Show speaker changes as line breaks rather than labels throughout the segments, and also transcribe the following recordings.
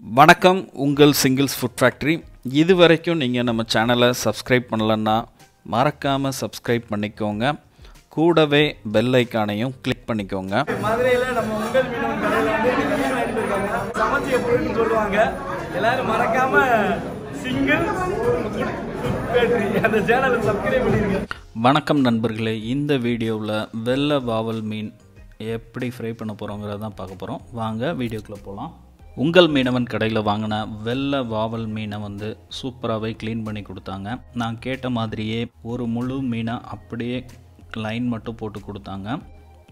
வணக்கம் உங்கள் singles food factory. இது வரைக்கும் நீங்கள் நம்ம சேனலை சப்ஸ்கிரைப் பண்ணலன்னா மறக்காமல் சப்ஸ்கிரைப் பண்ணிக்கோங்க. கூடவே பெல் ஐக்கானையும் கிளிக் பண்ணிக்கோங்க.
மதுரையில் நம்ம உங்கள் மீனவன் கடையில் வந்து மீன் வாங்கிட்டு இருக்காங்க. சமைச்சு எப்படின்னு சொல்லுவாங்க. எல்லாரும் மறக்காம சிங்கிள் ஃபுட் ஃபேக்டரி அந்த சேனலை சப்ஸ்கிரைப் பண்ணிருங்க.
வணக்கம் நண்பர்களே, இந்த வீடியோவில் வெள்ளை வாவல் மீன் எப்படி ஃப்ரை பண்ண போகிறோங்கிறத தான் பார்க்க போகிறோம். வாங்க வீடியோக்குள்ளே போகலாம். உங்கள் மீனவன் கடையில் வாங்கின வெள்ளை வாவல் மீனை வந்து சூப்பராகவே க்ளீன் பண்ணி கொடுத்தாங்க. நான் கேட்ட மாதிரியே ஒரு முழு மீனை அப்படியே லைன் மட்டும் போட்டு கொடுத்தாங்க.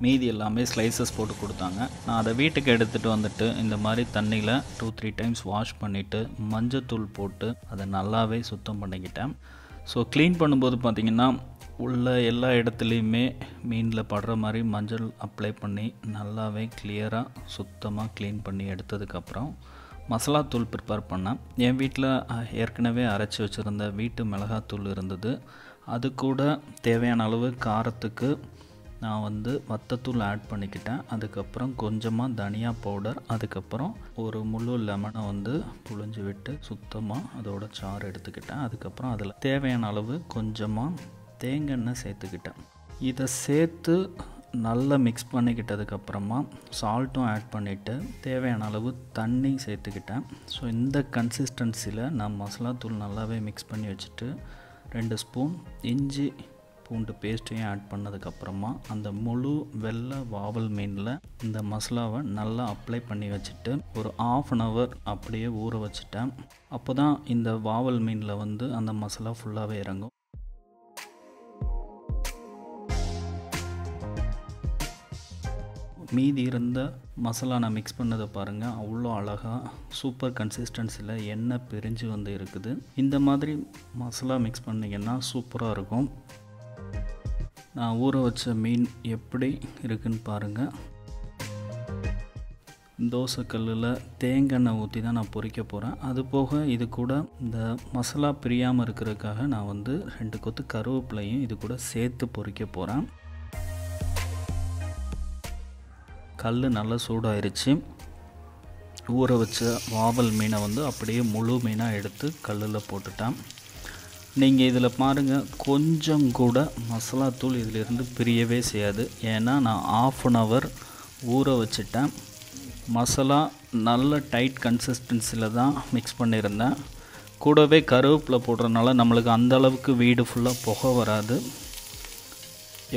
மீதி எல்லாமே ஸ்லைசஸ் போட்டு கொடுத்தாங்க. நான் அதை வீட்டுக்கு எடுத்துகிட்டு வந்துட்டு இந்த மாதிரி தண்ணியில் 2-3 டைம்ஸ் வாஷ் பண்ணிவிட்டு மஞ்சத்தூள் போட்டு அதை நல்லாவே சுத்தம் பண்ணிக்கிட்டேன். ஸோ க்ளீன் பண்ணும்போது பார்த்திங்கன்னா உள்ள எல்லா இடத்துலையுமே மீனில் படுற மாதிரி மஞ்சள் அப்ளை பண்ணி நல்லாவே கிளியராக சுத்தமாக க்ளீன் பண்ணி எடுத்ததுக்கப்புறம் மசாலாத்தூள் ப்ரிப்பேர் பண்ணேன். என் வீட்டில் ஏற்கனவே அரைச்சி வச்சுருந்த வீட்டு மிளகாத்தூள் இருந்தது. அது கூட தேவையான அளவு காரத்துக்கு நான் வந்து வத்தத்தூள் ஆட் பண்ணிக்கிட்டேன். அதுக்கப்புறம் கொஞ்சமாக தனியா பவுடர், அதுக்கப்புறம் ஒரு முழு லெமனை வந்து புழிஞ்சு விட்டு சுத்தமாக அதோட சாறு எடுத்துக்கிட்டேன். அதுக்கப்புறம் அதில் தேவையான அளவு கொஞ்சமாக தேங்காய் எண்ணெய் சேர்த்துக்கிட்டேன். இதை சேர்த்து நல்லா மிக்ஸ் பண்ணிக்கிட்டதுக்கப்புறமா சால்ட்டும் ஆட் பண்ணிவிட்டு தேவையான அளவு தண்ணி சேர்த்துக்கிட்டேன். ஸோ இந்த கன்சிஸ்டன்சியில் நான் மசாலாத்தூள் நல்லாவே மிக்ஸ் பண்ணி வச்சுட்டு 2 ஸ்பூன் இஞ்சி பூண்டு பேஸ்ட்டையும் ஆட் பண்ணதுக்கப்புறமா அந்த முழு வெள்ளை வாவல் மீனில் இந்த மசாலாவை நல்லா அப்ளை பண்ணி வச்சுட்டு ஒரு 1/2 hour அப்படியே ஊற வச்சுட்டேன். அப்போ தான் இந்த வாவல் மீனில் வந்து அந்த மசாலா ஃபுல்லாகவே இறங்கும். மீதி இருந்த மசாலா நான் மிக்ஸ் பண்ணதை பாருங்கள், அவ்வளோ அழகாக சூப்பர் கன்சிஸ்டன்சியில் எண்ணெய் பிரிஞ்சு வந்து இருக்குது. இந்த மாதிரி மசாலா மிக்ஸ் பண்ணிங்கன்னா சூப்பராக இருக்கும். நான் ஊற வச்ச மீன் எப்படி இருக்குன்னு பாருங்கள். தோசைக்கல்லில் தேங்காய் எண்ணெய் ஊற்றி தான் நான் பொரிக்க போகிறேன். அது போக இது கூட இந்த மசாலா பிரியாமல் இருக்கிறதுக்காக நான் வந்து 2 கொத்து கருவேப்பிலையும் இது கூட சேர்த்து பொரிக்க போகிறேன். கல் நல்லா சூடாயிருச்சு. ஊற வச்ச வாவல் மீனை வந்து அப்படியே முழு மீனாக எடுத்து கல்லில் போட்டுட்டேன். நீங்கள் இதில் பாருங்கள், கொஞ்சம் கூட மசாலாத்தூள் இதிலிருந்து பிரியவே செய்யாது. ஏன்னா நான் 1/2 hour ஊற வச்சுட்டேன். மசாலா நல்ல டைட் கன்சிஸ்டன்சியில் தான் மிக்ஸ் பண்ணியிருந்தேன். கூடவே கருவேப்பிலை போடுறதுனால நம்மளுக்கு அந்த அளவுக்கு வீடு ஃபுல்லாக புகை வராது.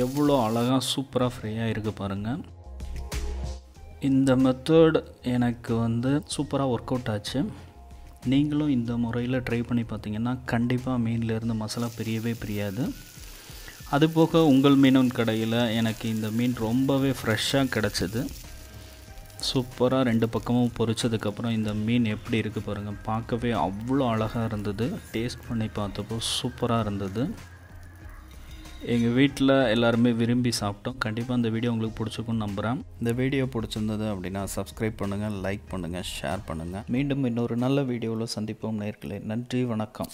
எவ்வளோ அழகாக சூப்பராக ஃப்ரையாக இருக்குது பாருங்கள். இந்த மெத்தட் எனக்கு வந்து சூப்பராக ஒர்க் அவுட் ஆச்சு. நீங்களும் இந்த முறையில் ட்ரை பண்ணி பார்த்தீங்கன்னா கண்டிப்பாக மீன்லேருந்து மசாலா பிரியவே பிரியாது. அதுபோக உங்கள் மீனவன் கடையில் எனக்கு இந்த மீன் ரொம்பவே ஃப்ரெஷ்ஷாக கிடச்சிது. சூப்பராக 2 பக்கமும் பொரிச்சதுக்கப்புறம் இந்த மீன் எப்படி இருக்குது பாருங்கள். பார்க்கவே அவ்வளோ அழகாக இருந்தது. டேஸ்ட் பண்ணி பார்த்தப்போ சூப்பராக இருந்தது. எங்கள் வீட்டில் எல்லாருமே விரும்பி சாப்பிட்டோம். கண்டிப்பாக இந்த வீடியோ உங்களுக்கு பிடிச்சிக்குன்னு நம்புகிறேன். இந்த வீடியோ பிடிச்சிருந்தது அப்படின்னா சப்ஸ்கிரைப் பண்ணுங்கள், லைக் பண்ணுங்கள், ஷேர் பண்ணுங்கள். மீண்டும் இன்னொரு நல்ல வீடியோவில் சந்திப்போம் நேயர்களே. நன்றி, வணக்கம்.